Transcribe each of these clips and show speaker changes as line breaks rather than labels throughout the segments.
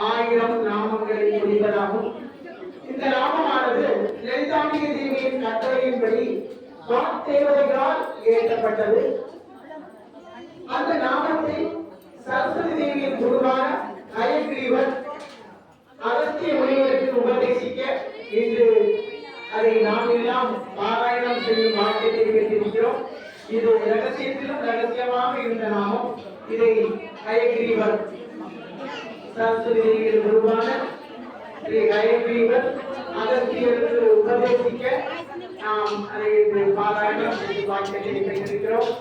ஆயிரம் நாமங்களை குறிப்பதாகும். இந்த நாமமானது லலிதாம்பிகை தேவியின் கட்டளையின்படி வாக்தேவதைகளால் ஏற்றப்பட்டது. அந்த நாமத்தை சரஸ்வதி தேவியின் குருவான ஹயக்ரீவர் அகஸ்திய முனிவருக்கு உபதேசிக்க இன்று அதை நாம் எல்லாம் பாராயணம் செய்யும் வாக்கியத்தை பெற்றிருக்கிறோம். இது ரகசியத்திலும் ரகசியமாக இருந்த நாமம். இதை ஹயக்ரீவர் சரஸ்வதி தேவியின் குருவான ஸ்ரீ ஹயக்ரீவர் அகஸ்தியருக்கு உபதேசிக்க நாம் அதை பாராயணம் செய்யும் வாக்கியத்தை பெற்றிருக்கிறோம்.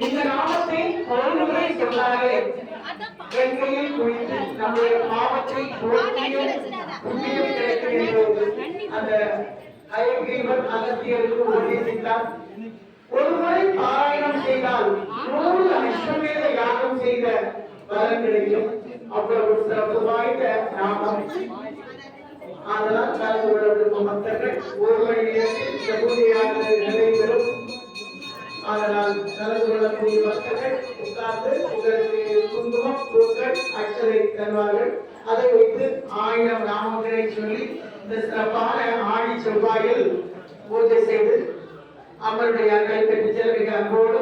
இந்த நாமத்தை ஒரு முறை சொன்னாலே கங்கையில் குளித்து நம்முடைய பாவத்தை போக்கியும் புண்ணியம் கிடைக்கும் என்று அந்த ஹயக்ரீவர் அகஸ்தியருக்கு உபதேசித்தார். ஒரு முறை பாராயணம் செய்தால் 100 அஸ்வமேத யாகம் செய்த பலன் கிடைக்கும். அவ்வளவு சிறப்பு வாய்ந்த நாமம். அதனால் கலந்து கொள்ளப்படும் பக்தர்கள் 1 மணி நேரத்தில் இந்த பூஜையானது நிறைவேறும். அதனால் கலந்து கொள்ளக்கூடிய பக்தர்கள் உட்கார்ந்து உங்களுக்கு குங்குமம் பூக்கள் அச்சதை தருவார்கள். அதை வைத்து 1000 நாமங்களை சொல்லி இந்த சிறப்பான ஆடி செவ்வாயில் பூஜை செய்து அம்மனுடைய கைப்பற்றி செல்வீர்கள் அன்போடு